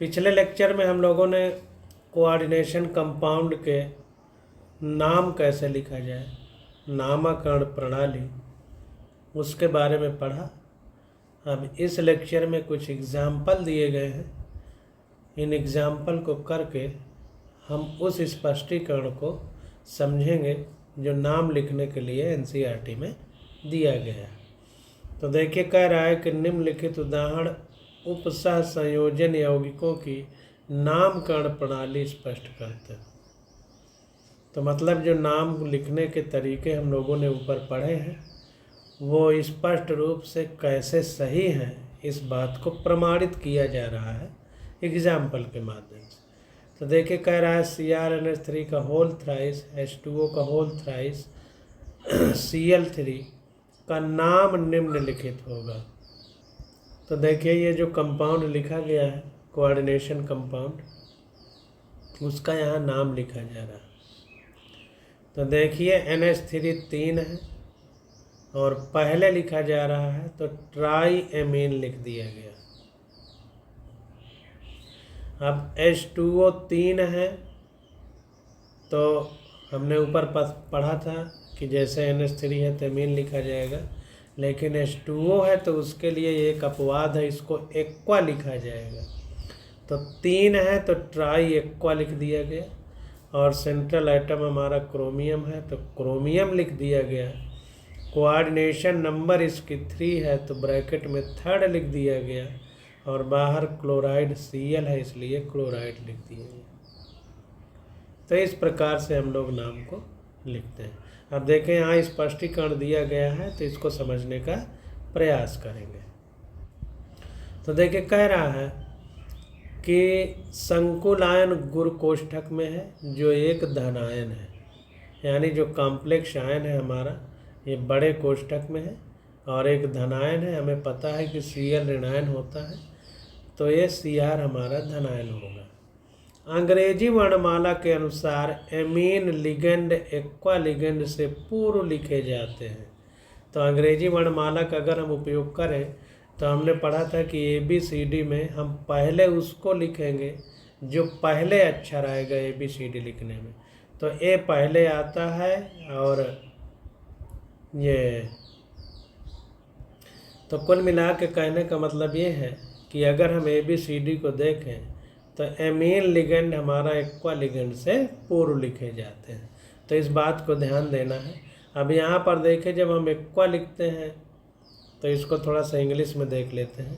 पिछले लेक्चर में हम लोगों ने कोऑर्डिनेशन कंपाउंड के नाम कैसे लिखा जाए, नामकरण प्रणाली, उसके बारे में पढ़ा। अब इस लेक्चर में कुछ एग्जाम्पल दिए गए हैं। इन एग्जाम्पल को करके हम उस स्पष्टीकरण को समझेंगे जो नाम लिखने के लिए एनसीईआरटी में दिया गया है। तो देखिए, कह रहा है कि निम्नलिखित उदाहरण उपसह संयोजन यौगिकों की नामकरण प्रणाली स्पष्ट करते हैं। तो मतलब जो नाम लिखने के तरीके हम लोगों ने ऊपर पढ़े हैं वो स्पष्ट रूप से कैसे सही हैं, इस बात को प्रमाणित किया जा रहा है एग्जाम्पल के माध्यम से। तो देखिए, कह रहा है CrNH3 का होल थ्राइस, H2O का होल थ्राइस, Cl3 का नाम निम्नलिखित होगा। तो देखिए, ये जो कंपाउंड लिखा गया है कोऑर्डिनेशन कंपाउंड, उसका यहाँ नाम लिखा जा रहा है। तो देखिए, NH3 3 है और पहले लिखा जा रहा है तो ट्राई एमीन लिख दिया गया। अब H2O 3 है तो हमने ऊपर पढ़ा था कि जैसे NH3 है तो एमीन लिखा जाएगा, लेकिन H2O है तो उसके लिए एक अपवाद है, इसको एक्वा लिखा जाएगा। तो 3 है तो ट्राई एक्वा लिख दिया गया और सेंट्रल आइटम हमारा क्रोमियम है तो क्रोमियम लिख दिया गया। कोऑर्डिनेशन नंबर इसकी 3 है तो ब्रैकेट में 3rd लिख दिया गया और बाहर क्लोराइड Cl है इसलिए क्लोराइड लिख दिया गया। तो इस प्रकार से हम लोग नाम को लिखते हैं। अब देखें, यहाँ स्पष्टीकरण दिया गया है तो इसको समझने का प्रयास करेंगे। तो देखिए, कह रहा है कि संकुल आयन गुरु कोष्ठक में है जो एक धन आयन है, यानी जो कॉम्प्लेक्स आयन है हमारा ये बड़े कोष्ठक में है और एक धन आयन है। हमें पता है कि Cl ऋणायन होता है तो ये Cr हमारा धन आयन होगा। अंग्रेजी वर्णमाला के अनुसार एमीन लिगेंड एक्वा लिगेंड से पूर्व लिखे जाते हैं। तो अंग्रेजी वर्णमाला का अगर हम उपयोग करें तो हमने पढ़ा था कि ABCD में हम पहले उसको लिखेंगे जो पहले अक्षर आएगा ABCD लिखने में। तो A पहले आता है और ये तो कुल मिला के कहने का मतलब ये है कि अगर हम ABCD को देखें तो एमीन लिगेंड हमारा एक्वा लिगेंड से पूर्व लिखे जाते हैं। तो इस बात को ध्यान देना है। अब यहाँ पर देखें, जब हम एक्वा लिखते हैं तो इसको थोड़ा सा इंग्लिश में देख लेते हैं।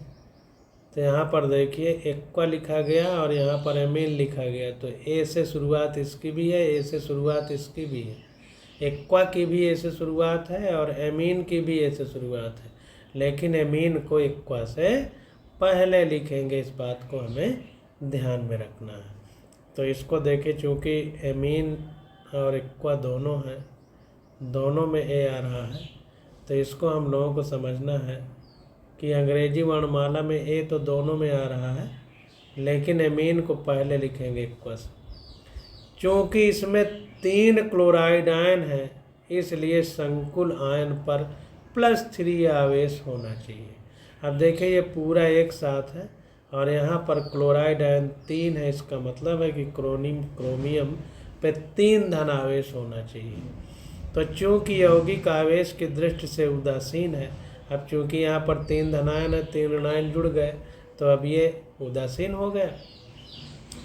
तो यहाँ पर देखिए, एक्वा लिखा गया और यहाँ पर एमीन लिखा गया। तो A से शुरुआत इसकी भी है, A से शुरुआत इसकी भी है, एक्वा की भी A से शुरुआत है और एमीन की भी A से शुरुआत है, लेकिन एमीन को एक्वा से पहले लिखेंगे। इस बात को हमें ध्यान में रखना है। तो इसको देखें, चूँकि एमीन और एक्वा दोनों हैं, दोनों में A आ रहा है, तो इसको हम लोगों को समझना है कि अंग्रेजी वर्णमाला में A तो दोनों में आ रहा है, लेकिन एमीन को पहले लिखेंगे एक्वा से। चूँकि इसमें 3 क्लोराइड आयन है इसलिए संकुल आयन पर +3 आवेश होना चाहिए। अब देखिए, ये पूरा एक साथ है और यहाँ पर क्लोराइड आयन 3 है, इसका मतलब है कि क्रोमियम पे 3 धन आवेश होना चाहिए। तो चूँकि यौगिक आवेश की दृष्टि से उदासीन है, अब चूँकि यहाँ पर 3 धनायन है, 3 ऋणायन जुड़ गए तो अब ये उदासीन हो गया।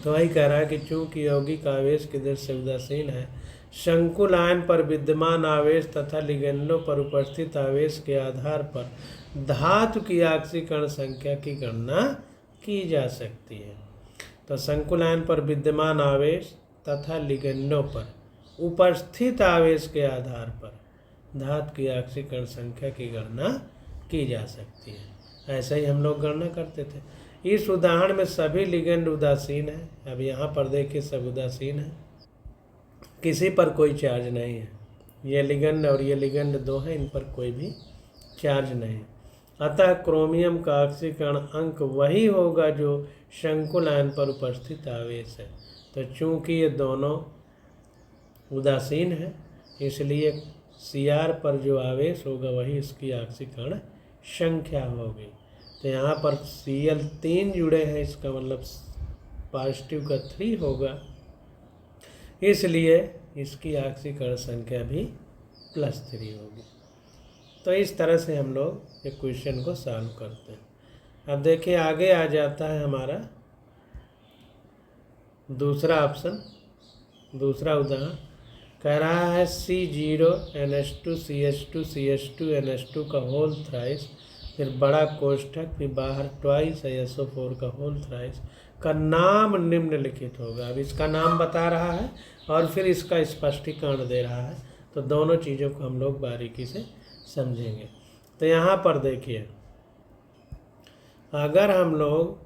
तो वही कह रहा है कि चूँकि यौगिक आवेश की दृष्टि से उदासीन है, संकुल आयन पर विद्यमान आवेश तथा लिगेंडों पर उपस्थित आवेश के आधार पर धातु की ऑक्सीकरण संख्या की गणना की जा सकती है। तो संकुल आयन पर विद्यमान आवेश तथा लिगेंडों पर उपस्थित आवेश के आधार पर धातु की ऑक्सीकरण संख्या की गणना की जा सकती है। ऐसा ही हम लोग गणना करते थे। इस उदाहरण में सभी लिगेंड उदासीन है। अब यहाँ पर देखिए, सब उदासीन है, किसी पर कोई चार्ज नहीं है। ये लिगेंड और ये लिगेंड 2 हैं, इन पर कोई भी चार्ज नहीं। अतः क्रोमियम का ऑक्सीकरण अंक वही होगा जो संकुल आयन पर उपस्थित आवेश है। तो चूँकि ये दोनों उदासीन है इसलिए Cr पर जो आवेश होगा वही इसकी ऑक्सीकरण संख्या होगी। तो यहाँ पर Cl 3 जुड़े हैं, इसका मतलब पॉजिटिव का 3 होगा, इसलिए इसकी ऑक्सीकरण संख्या भी +3 होगी। तो इस तरह से हम लोग एक क्वेश्चन को सॉल्व करते हैं। अब देखिए आगे आ जाता है हमारा दूसरा ऑप्शन, दूसरा उदाहरण कह रहा है C0NH2CH2CH2NH2 का होल थ्राइस, फिर बड़ा कोष्ठक, फिर बाहर ट्वाइस SO4 का होल थ्राइस का नाम निम्नलिखित होगा। अब इसका नाम बता रहा है और फिर इसका स्पष्टीकरण दे रहा है, तो दोनों चीज़ों को हम लोग बारीकी से समझेंगे। तो यहाँ पर देखिए, अगर हम लोग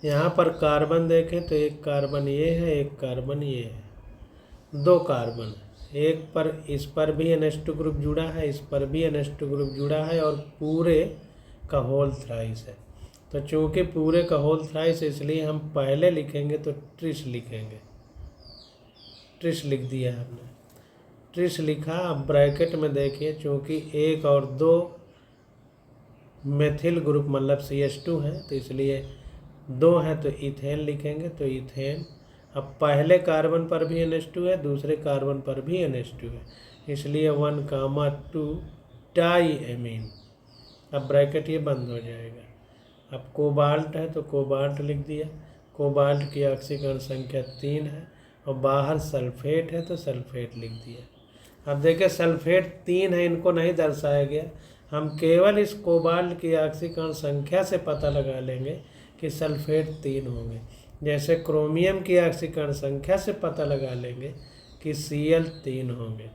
यहाँ पर कार्बन देखें तो एक कार्बन ये है, एक कार्बन ये है, 2 कार्बन, एक पर इस पर भी NH2 ग्रुप जुड़ा है, इस पर भी NH2 ग्रुप जुड़ा है और पूरे का होल थ्राइस है। तो चूँकि पूरे का होल थ्राइस है इसलिए हम पहले लिखेंगे तो ट्रिस लिखेंगे, ट्रिस लिख दिया हमने, ट्रिस लिखा। अब ब्रैकेट में देखिए, चूँकि 1 और 2 मेथिल ग्रुप मतलब CH2 है तो इसलिए 2 है तो इथेन लिखेंगे, तो इथेन। अब पहले कार्बन पर भी NH2 है, दूसरे कार्बन पर भी NH2 है, इसलिए 1,2 डाईएमीन। अब ब्रैकेट ये बंद हो जाएगा। अब कोबाल्ट है तो कोबाल्ट लिख दिया, कोबाल्ट की ऑक्सीकरण संख्या 3 है, और बाहर सल्फेट है तो सल्फेट लिख दिया। अब देखिए सल्फेट 3 है, इनको नहीं दर्शाया गया, हम केवल इस कोबाल्ट की ऑक्सीकरण संख्या से पता लगा लेंगे कि सल्फेट 3 होंगे। जैसे क्रोमियम की ऑक्सीकरण संख्या से पता लगा लेंगे कि Cl 3 होंगे।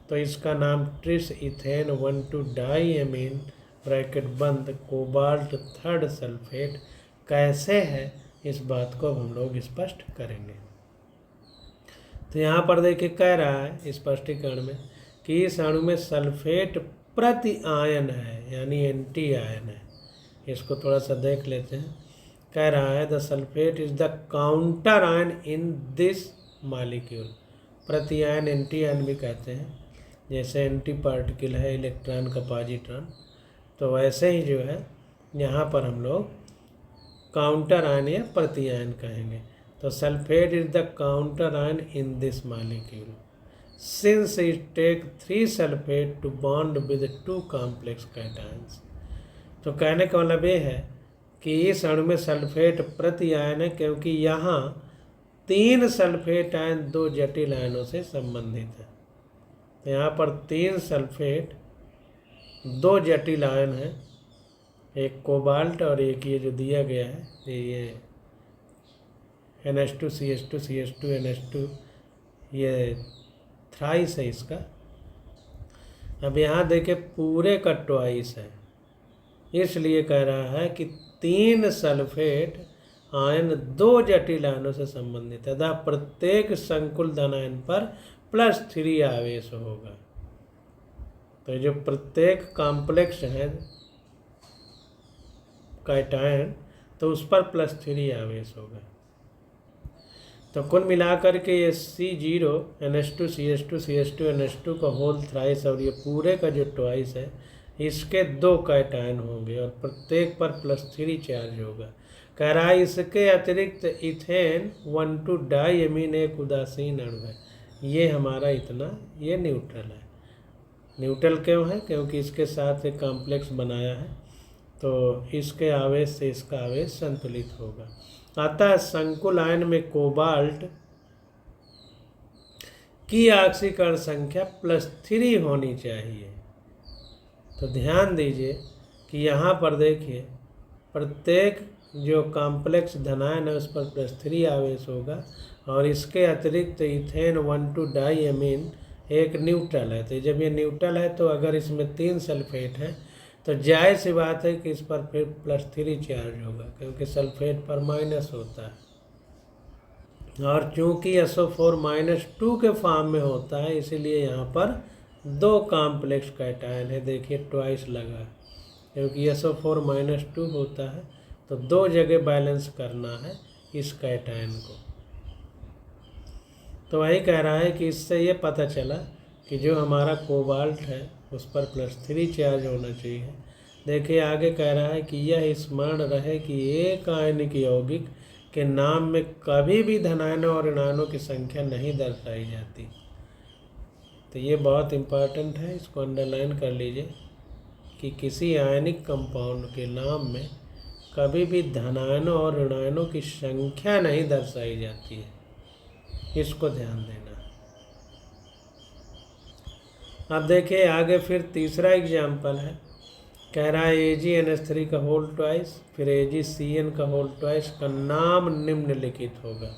तो इसका नाम ट्रिस इथेन 1,2 डाईएमीन ब्रैकेट बंद कोबाल्ट 3rd सल्फेट कैसे है, इस बात को हम लोग स्पष्ट करेंगे। तो यहाँ पर देखिए कह रहा है स्पष्टीकरण में कि इस अणु में सल्फेट प्रति आयन है, यानी एंटी आयन है। इसको थोड़ा सा देख लेते हैं। कह रहा है the sulphate is the counter ion in this molecule. प्रति आयन एंटी आयन भी कहते हैं, जैसे एंटी पार्टिकल है इलेक्ट्रॉन का पॉजिट्रॉन, तो वैसे ही जो है यहाँ पर हम लोग काउंटर आयन या प्रति आयन कहेंगे। तो sulphate is the counter ion in this molecule since it take 3 sulphate to bond with 2 complex cations. तो कहने का मतलब ये है कि इस अणु में सल्फेट प्रति आयन है, क्योंकि यहाँ 3 सल्फेट आयन 2 जटिल आयनों से संबंधित है। तो यहाँ पर 3 सल्फेट 2 जटिल आयन है, एक कोबाल्ट और एक ये जो दिया गया है ये NH2 CH2 CH2 NH2, ये थ्राइस है इसका। अब यहाँ देखिए पूरे का ट्वाइस है, इसलिए कह रहा है कि 3 सल्फेट आयन 2 जटिल आयनों से संबंधित है, अतः प्रत्येक संकुल धन आयन पर +3 आवेश होगा। तो जो प्रत्येक कॉम्प्लेक्स है कैटायन तो उस पर +3 आवेश होगा। तो कुल मिलाकर के ये C0 NH2 CH2 CH2 NH2 का होल थ्राइस और ये पूरे का जो ट्वाइस है इसके 2 कैटायन होंगे और प्रत्येक पर +3 चार्ज होगा। कह रहा है इसके अतिरिक्त इथेन 1,2 डाईएमीन एक उदासीन अणु है। ये हमारा इतना ये न्यूट्रल है। न्यूट्रल क्यों है? क्योंकि इसके साथ एक कॉम्प्लेक्स बनाया है, तो इसके आवेश से इसका आवेश संतुलित होगा। अतः संकुल आयन में कोबाल्ट की ऑक्सीकरण संख्या +3 होनी चाहिए। तो ध्यान दीजिए कि यहाँ पर देखिए प्रत्येक जो कॉम्प्लेक्स धनायन है उस पर +3 आवेश होगा और इसके अतिरिक्त इथेन 1,2 डाईएमीन एक न्यूट्रल है। तो जब ये न्यूट्रल है तो अगर इसमें 3 सल्फेट हैं तो जायज़ सी बात है कि इस पर फिर +3 चार्ज होगा, क्योंकि सल्फेट पर माइनस होता है और चूँकि SO4 -2 के फॉर्म में होता है इसीलिए यहाँ पर 2 कॉम्प्लेक्स कैटायन है। देखिए ट्वाइस लगा, क्योंकि SO4 -2 होता है तो 2 जगह बैलेंस करना है इस कैटायन को। तो वही कह रहा है कि इससे ये पता चला कि जो हमारा कोबाल्ट है उस पर +3 चार्ज होना चाहिए। देखिए आगे कह रहा है कि यह स्मरण रहे कि एक आयनिक यौगिक के नाम में कभी भी धनायनों और ऋणायनों की संख्या नहीं दर्शाई जाती। तो ये बहुत इम्पोर्टेंट है, इसको अंडरलाइन कर लीजिए कि किसी आयनिक कंपाउंड के नाम में कभी भी धनायनों और ऋणायनों की संख्या नहीं दर्शाई जाती है, इसको ध्यान देना। अब देखिए आगे फिर तीसरा एग्जाम्पल है, कह रहा है AgNH3 का होल ट्वाइस फिर AgCN का होल ट्वाइस का नाम निम्नलिखित होगा।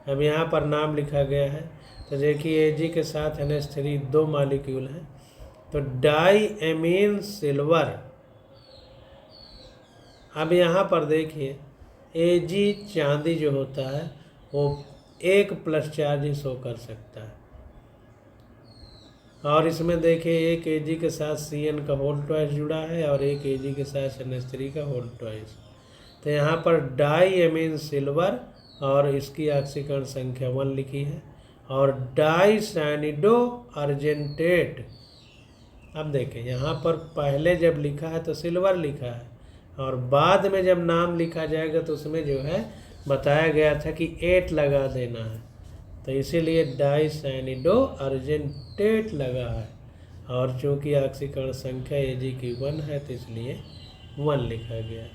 अब यहाँ पर नाम लिखा गया है, तो देखिए Ag के साथ NH3 दो मॉलिक्यूल हैं, तो डाई एमीन सिल्वर। अब यहाँ पर देखिए Ag चांदी जो होता है वो 1+ चार्ज ही शो कर सकता है, और इसमें देखिए एक Ag के साथ Cn का होल ट्वाइस जुड़ा है और एक Ag के साथ NH3 का होल ट्वाइस। तो यहाँ पर डाई एमीन सिल्वर और इसकी ऑक्सीकरण संख्या 1 लिखी है, और डाई साइनिडो अर्जेंटेट। अब देखें यहाँ पर पहले जब लिखा है तो सिल्वर लिखा है, और बाद में जब नाम लिखा जाएगा तो उसमें जो है बताया गया था कि 8 लगा देना है, तो इसीलिए डाई साइनिडो अर्जेंटेट लगा है, और चूंकि ऑक्सीकरण संख्या Ag की 1 है तो इसलिए 1 लिखा गया।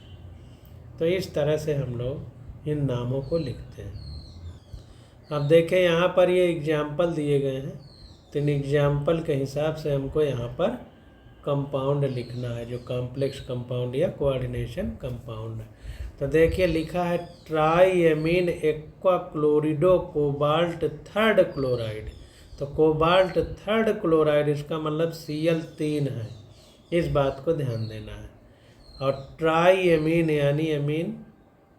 तो इस तरह से हम लोग इन नामों को लिखते हैं। अब देखें यहाँ पर ये एग्जाम्पल दिए गए हैं, तो इन एग्जाम्पल के हिसाब से हमको यहाँ पर कंपाउंड लिखना है, जो कॉम्प्लेक्स कंपाउंड या कोऑर्डिनेशन कंपाउंड है। तो देखिए लिखा है ट्राईएमीन एक्वा क्लोरिडो कोबाल्ट थर्ड क्लोराइड। तो कोबाल्ट थर्ड क्लोराइड इसका मतलब Cl3 है, इस बात को ध्यान देना है। और ट्राईएमीन यानी एमीन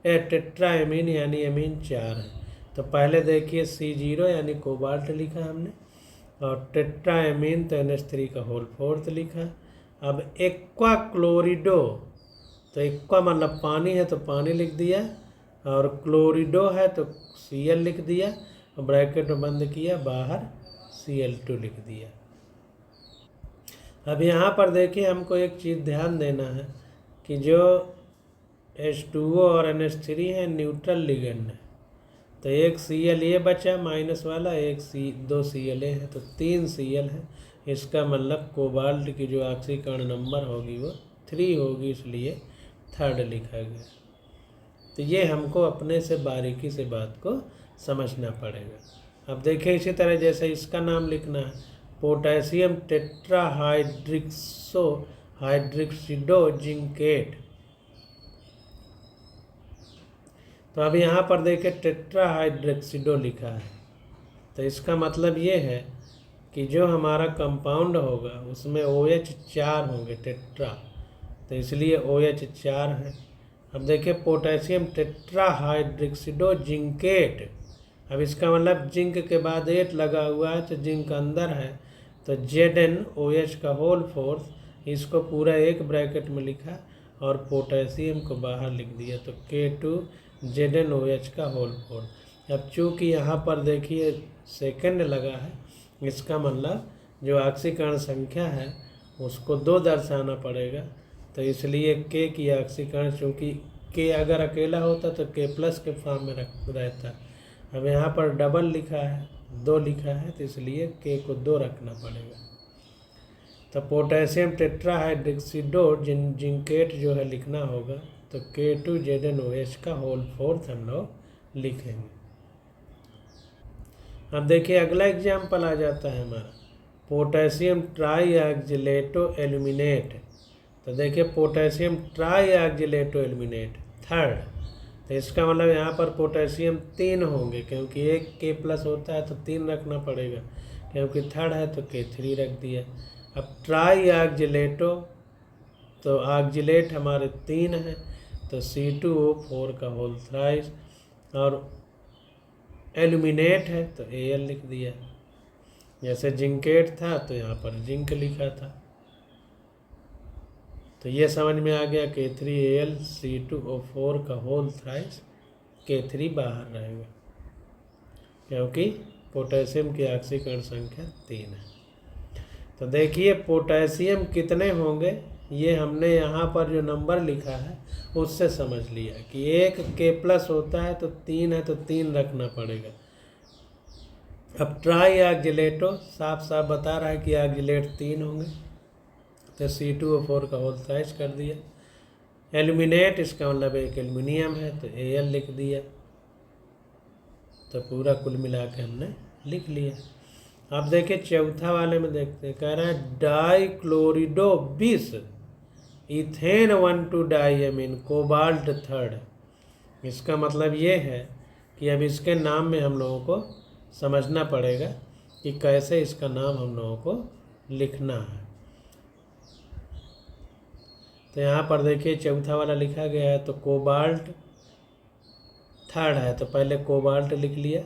टेट्राएमीन यानी एमीन 4 है। तो पहले देखिए C0 यानी कोबाल्ट लिखा हमने, और टेट्राएमीन तो NH3 का होल 4th लिखा। अब एक्वा क्लोरिडो, तो एक्वा मतलब पानी है तो पानी लिख दिया, और क्लोरिडो है तो Cl लिख दिया, और ब्रैकेट में बंद किया, बाहर Cl2 लिख दिया। अब यहाँ पर देखिए हमको एक चीज़ ध्यान देना है कि जो H2O और NH3 है न्यूट्रल लिगेंड है, तो एक Cl ये बचा माइनस वाला, एक दो Cl है, तो 3 Cl है। इसका मतलब कोबाल्ट की जो ऑक्सीकरण नंबर होगी वो 3 होगी, इसलिए 3rd लिखा गया। तो ये हमको अपने से बारीकी से बात को समझना पड़ेगा। अब देखिए इसी तरह जैसे इसका नाम लिखना है, पोटेशियम टेट्राहाइड्रिक्सो हाइड्रिक्सिडो जिंकेट। तो अब यहाँ पर देखिए टेट्राहाइड्रिक्सिडो लिखा है, तो इसका मतलब ये है कि जो हमारा कंपाउंड होगा उसमें OH 4 होंगे, टेट्रा, तो इसलिए OH 4 है। अब देखिए पोटेशियम टेट्राहाइड्रिक्सिडो जिंकेट। अब इसका मतलब जिंक के बाद 8 लगा हुआ है, तो जिंक अंदर है, तो ZnOH का होल 4th, इसको पूरा एक ब्रैकेट में लिखा और पोटेशियम को बाहर लिख दिया, तो K2ZnOH का होल 4th। अब चूँकि यहाँ पर देखिए सेकंड लगा है, इसका मतलब जो ऑक्सीकरण संख्या है उसको 2 दर्शाना पड़ेगा, तो इसलिए K की ऑक्सीकरण, चूँकि K अगर अकेला होता तो K+ के फॉर्म में रहता। अब यहाँ पर डबल लिखा है, 2 लिखा है, तो इसलिए K को 2 रखना पड़ेगा। तो पोटेशियम टेट्राहाइड्रिक्सिडो जिंकेट जो है लिखना होगा, तो K2ZnOH का होल 4th हम लोग लिखेंगे। अब देखिए अगला एग्जाम्पल आ जाता है हमारा पोटेशियम ट्राईऑक्जिलेटो एल्यूमिनेट। तो देखिए पोटेशियम ट्राईऑक्जिलेटो एल्यूमिनेट 3rd, तो इसका मतलब यहाँ पर पोटेशियम 3 होंगे, क्योंकि एक K+ होता है तो 3 रखना पड़ेगा, क्योंकि 3rd है तो K3 रख दिया। अब ट्राईऑक्जिलेटो, तो ऑक्जिलेट हमारे 3 हैं, तो C2O4 का होल थ्राइस, और एल्यूमिनेट है तो Al लिख दिया। जैसे जिंकेट था तो यहाँ पर जिंक लिखा था। तो ये समझ में आ गया, K3Al C2O4 का होल थ्राइस, K3 बाहर रहेगा, क्योंकि पोटेशियम की ऑक्सीकरण संख्या 3 है। तो देखिए पोटेशियम कितने होंगे, ये हमने यहाँ पर जो नंबर लिखा है उससे समझ लिया कि एक K+ होता है तो 3 है तो 3 रखना पड़ेगा। अब ट्राई ऑक्जिलेटो साफ साफ बता रहा है कि ऑक्जिलेट 3 होंगे, तो C2O4 का होल साइज कर दिया। एल्यूमिनेट इसका मतलब एक एल्युमिनियम है तो Al लिख दिया। तो पूरा कुल मिला के हमने लिख लिया। अब देखिए चौथा वाले में देखते हैं, कह रहा है डाइक्लोरिडो 20 इथेन 1,2-डाइएमीन कोबाल्ट 3। इसका मतलब ये है कि अब इसके नाम में हम लोगों को समझना पड़ेगा कि कैसे इसका नाम हम लोगों को लिखना है। तो यहाँ पर देखिए चौथा वाला लिखा गया है तो कोबाल्ट 3 है तो पहले कोबाल्ट लिख लिया।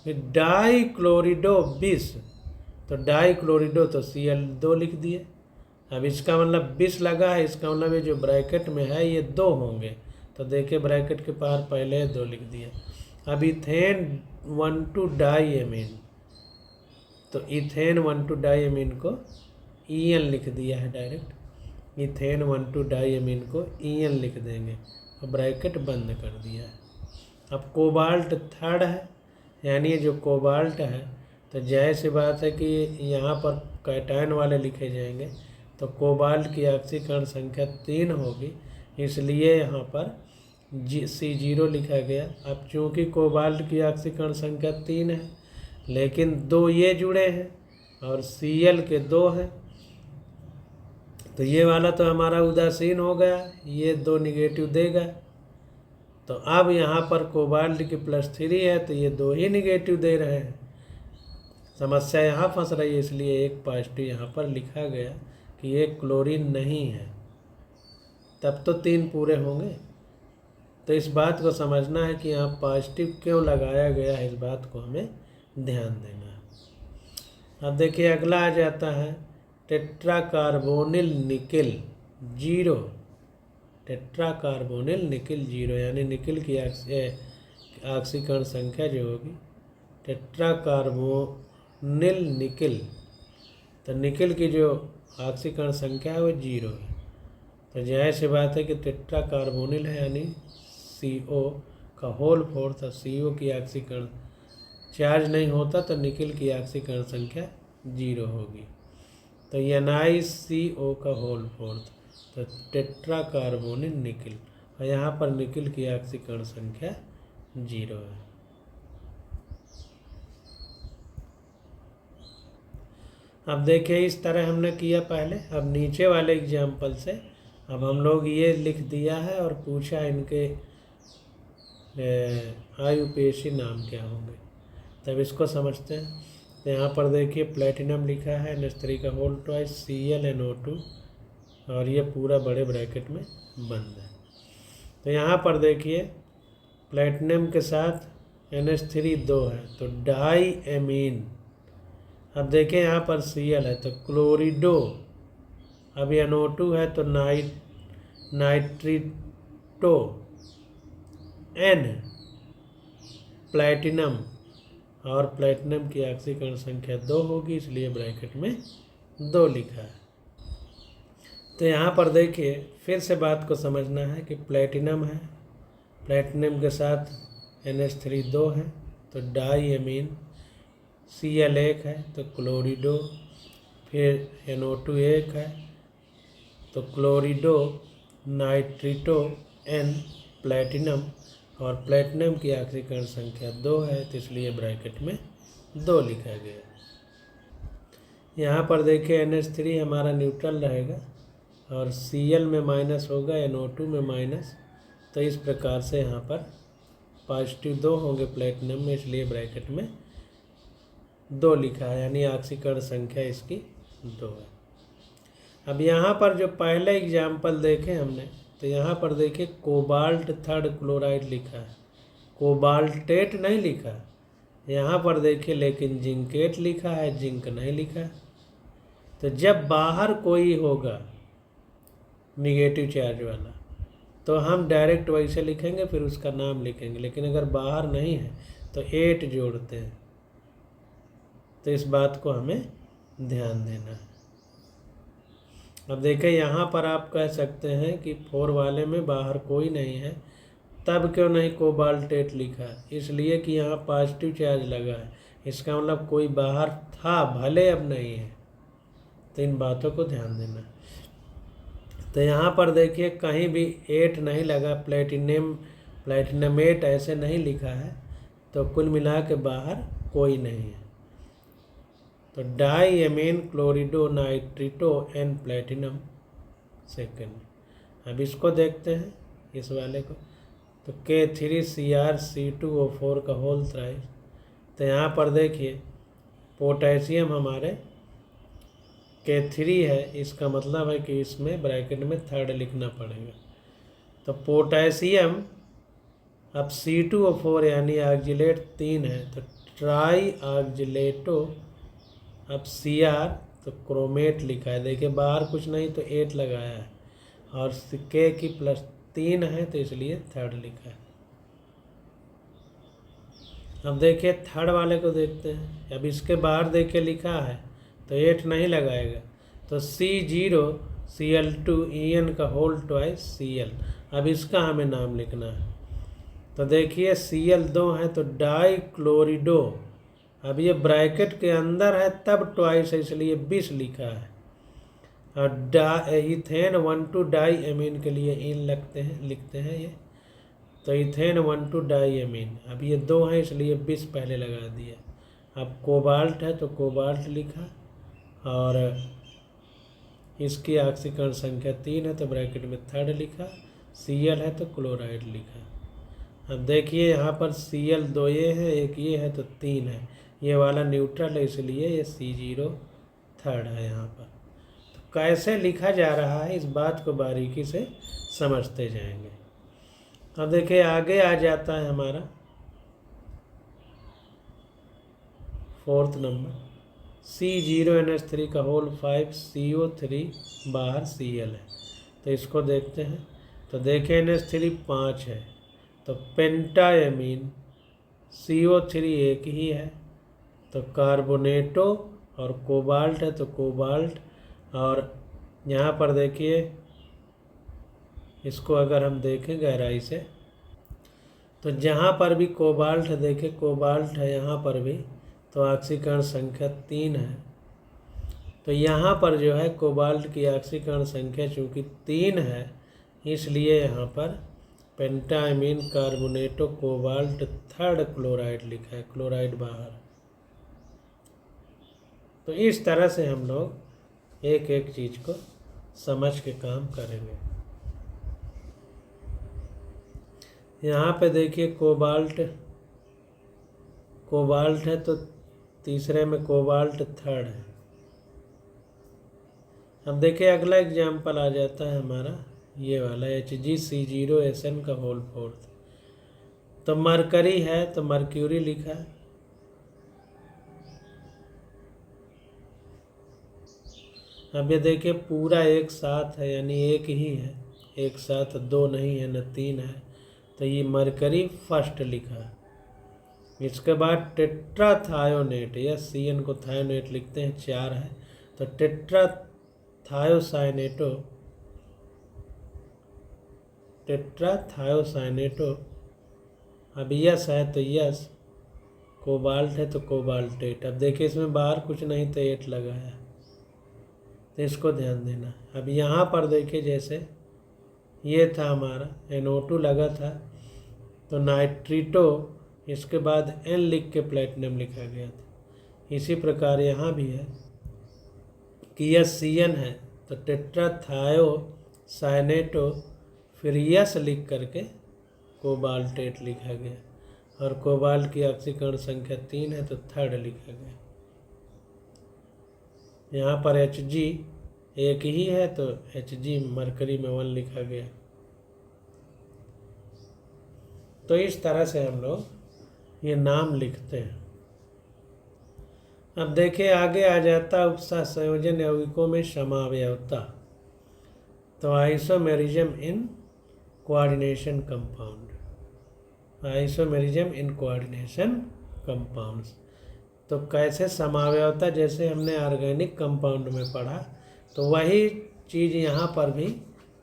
फिर डाइक्लोरिडो 20 तो डाइक्लोरिडो तो Cl2 लिख दिए। अब इसका मतलब 20 लगा है, इसका मतलब ये जो ब्रैकेट में है ये 2 होंगे, तो देखिए ब्रैकेट के बाहर पहले 2 लिख दिया। अब इथेन 1,2-डाइएमीन तो इथेन 1,2-डाइएमीन को En लिख दिया है डायरेक्ट। इथेन 1,2-डाइएमीन को En लिख देंगे और ब्रैकेट बंद कर दिया है। अब कोबाल्ट 3 है, यानी ये जो कोबाल्ट है तो जाहिर सी बात है कि यहाँ पर कैटायन वाले लिखे जाएंगे, तो कोबाल्ट की ऑक्सीकरण संख्या 3 होगी, इसलिए यहाँ पर C0 लिखा गया। अब चूँकि कोबाल्ट की ऑक्सीकरण संख्या 3 है लेकिन 2 ये जुड़े हैं और Cl के 2 हैं, तो ये वाला तो हमारा उदासीन हो गया, ये 2 निगेटिव देगा। तो अब यहाँ पर कोबाल्ट की +3 है तो ये 2 ही निगेटिव दे रहे हैं। समस्या यहाँ फंस रही है, इसलिए एक पॉजिटिव यहाँ पर लिखा गया कि ये क्लोरीन नहीं है, तब तो 3 पूरे होंगे। तो इस बात को समझना है कि यहाँ पॉजिटिव क्यों लगाया गया है, इस बात को हमें ध्यान देना है। अब देखिए अगला आ जाता है टेट्राकार्बोनिल निकिल 0। टेट्राकार्बोनिल निकिल 0 यानी निकिल की ऑक्सीकरण संख्या जो होगी टेट्राकार्बोनिल निकिल, तो निकिल की जो ऑक्सीकरण संख्या है वो 0 है। तो जाहिर सी बात है कि टेट्राकार्बोनिल है यानी CO का होल 4 था। CO की ऑक्सीकरण चार्ज नहीं होता तो निकिल की ऑक्सीकरण संख्या 0 होगी। तो NiCO का होल 4 तो टेट्राकार्बोनिल निकिल, और यहाँ पर निकिल की ऑक्सीकरण संख्या 0 है। अब देखिए इस तरह हमने किया पहले। अब नीचे वाले एग्जाम्पल से अब हम लोग ये लिख दिया है और पूछा इनके आयुपेशी नाम क्या होंगे, तब इसको समझते हैं। तो यहाँ पर देखिए प्लेटिनम लिखा है NH3 का होल ट्वाइस ClNO2 और ये पूरा बड़े ब्रैकेट में बंद है। तो यहाँ पर देखिए प्लेटिनम के साथ NH3 2 है तो डाईएमीन। अब देखिए यहाँ पर Cl है तो क्लोरिडो, अब NO2 है तो नाइट्रिटो N प्लेटिनम, और प्लेटिनम की ऑक्सीकरण संख्या 2 होगी, इसलिए ब्रैकेट में 2 लिखा है। तो यहाँ पर देखिए फिर से बात को समझना है कि प्लेटिनम है, प्लेटिनम के साथ NH3 2 है तो डाईएमीन, Cl 1 है तो क्लोरिडो, फिर NO2 1 है तो क्लोरिडो नाइट्रिटो N प्लेटिनम, और प्लेटिनम की ऑक्सीकरण संख्या 2 है तो इसलिए ब्रैकेट में 2 लिखा गया। यहाँ पर देखिए NH3 हमारा न्यूट्रल रहेगा और Cl में माइनस होगा, NO2 में माइनस, तो इस प्रकार से यहाँ पर पॉजिटिव 2 होंगे प्लेटिनम में, इसलिए ब्रैकेट में 2 लिखा है, यानी ऑक्सीकरण संख्या इसकी 2 है। अब यहाँ पर जो पहले एग्जाम्पल देखे हमने, तो यहाँ पर देखिए कोबाल्ट 3 क्लोराइड लिखा है, कोबाल्टेट नहीं लिखा। यहाँ पर देखिए लेकिन जिंकेट लिखा है, जिंक नहीं लिखा। तो जब बाहर कोई होगा निगेटिव चार्ज वाला तो हम डायरेक्ट वैसे लिखेंगे, फिर उसका नाम लिखेंगे, लेकिन अगर बाहर नहीं है तो 8 जोड़ते हैं। तो इस बात को हमें ध्यान देना है। अब देखें यहाँ पर आप कह सकते हैं कि 4 वाले में बाहर कोई नहीं है, तब क्यों नहीं कोबाल्ट लिखा? इसलिए कि यहाँ पॉजिटिव चार्ज लगा है, इसका मतलब कोई बाहर था, भले अब नहीं है। तो इन बातों को ध्यान देना। तो यहाँ पर देखिए कहीं भी 8 नहीं लगा, प्लेटिनमेट ऐसे नहीं लिखा है, तो कुल मिला के बाहर कोई नहीं है। तो डाईएमीन क्लोरिडो नाइट्रिटो एन प्लेटिनम सेकेंड। अब इसको देखते हैं, इस वाले को। तो K3Cr(C2O4) का होल थ्राइस। तो यहाँ पर देखिए पोटेशियम हमारे K3 है, इसका मतलब है कि इसमें ब्रैकेट में 3rd लिखना पड़ेगा। तो पोटेशियम अब C2O4 यानी ऑक्जिलेट 3 है, तो ट्राई ऑक्जिलेटो। अब Cr तो क्रोमेट लिखा है, देखिए बाहर कुछ नहीं तो 8 लगाया है, और K की +3 है तो इसलिए 3rd लिखा है। अब देखिए 3rd वाले को देखते हैं। अब इसके बाहर देखिए लिखा है तो 8 नहीं लगाएगा, तो C0Cl2En का होल ट्वाइस Cl। अब इसका हमें नाम लिखना है। तो देखिए Cl 2 है तो डाई क्लोरिडो। अब ये ब्रैकेट के अंदर है तब ट्वाइस है, इसलिए 20 लिखा है। और इथेन 1,2 डाईएमीन के लिए इन लिखते हैं ये। तो इथेन 1,2 डाईएमीन। अब ये 2 है इसलिए 20 पहले लगा दिया। अब कोबाल्ट है तो कोबाल्ट लिखा, और इसकी ऑक्सीकरण संख्या 3 है तो ब्रैकेट में 3rd लिखा। Cl है तो क्लोराइड लिखा। अब देखिए यहाँ पर Cl 2 ये है, एक ये है तो 3 है, ये वाला न्यूट्रल है इसलिए ये C0 3rd है यहाँ पर। तो कैसे लिखा जा रहा है इस बात को बारीकी से समझते जाएंगे। अब देखिए आगे आ जाता है हमारा 4th नंबर, C0NH3 का होल 5 CO3 बाहर Cl है। तो इसको देखते हैं। तो देखें NH3 5 है तो पेंटाएमीन, CO3 एक ही है तो कार्बोनेटो, और कोबाल्ट है तो कोबाल्ट। और यहाँ पर देखिए इसको अगर हम देखें गहराई से, तो जहाँ पर भी कोबाल्ट है, देखें कोबाल्ट है यहाँ पर भी, तो ऑक्सीकरण संख्या 3 है। तो यहाँ पर जो है कोबाल्ट की ऑक्सीकरण संख्या चूँकि 3 है, इसलिए यहाँ पर पेंटाएमीन कार्बोनेटो कोबाल्ट 3rd क्लोराइड लिखा है, क्लोराइड बाहर। तो इस तरह से हम लोग एक एक चीज़ को समझ के काम करेंगे। यहाँ पे देखिए कोबाल्ट है तो तीसरे में कोबाल्ट 3rd है। अब देखिए अगला एग्जाम्पल आ जाता है हमारा ये वाला HgC0SN का होल 4th। तो मरकरी है तो मर्क्यूरी लिखा है। अब ये देखिए पूरा एक साथ है, यानी एक ही है, एक साथ 2 नहीं है न 3 है, तो ये मरकरी 1st लिखा है। इसके बाद टेट्राथायोनेट, या CN को थायोनेट लिखते हैं, 4 है तो टेट्राथायोसाइनेटो। अब यस है तो यस, कोबाल्ट है तो कोबाल्टेट। अब देखिए इसमें बाहर कुछ नहीं तो 8 लगा है, तो इसको ध्यान देना। अब यहाँ पर देखिए जैसे ये था हमारा NO2 लगा था तो नाइट्रिटो, इसके बाद N लिख के प्लेटिनम लिखा गया था। इसी प्रकार यहाँ भी है कि यह CN है तो टेट्राथायोसाइनेटो, फिर यस लिख करके कोबाल्टेट लिखा गया, और कोबाल्ट की ऑक्सीकरण संख्या 3 है तो 3rd लिखा गया। यहाँ पर Hg एक ही है तो Hg मरकरी में 1 लिखा गया। तो इस तरह से हम लोग ये नाम लिखते हैं। अब देखिए आगे आ जाता उपसह संयोजन यौगिकों में समावयवता। तो isomerism in coordination compound, isomerism in coordination compounds. तो कैसे समावयवता, जैसे हमने ऑर्गेनिक कंपाउंड में पढ़ा, तो वही चीज़ यहाँ पर भी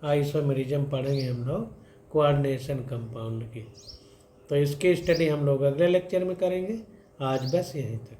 आइसोमेरिज्म पढ़ेंगे हम लोग कोऑर्डिनेशन कंपाउंड की। तो इसकी स्टडी हम लोग अगले लेक्चर में करेंगे। आज बस यहीं तक।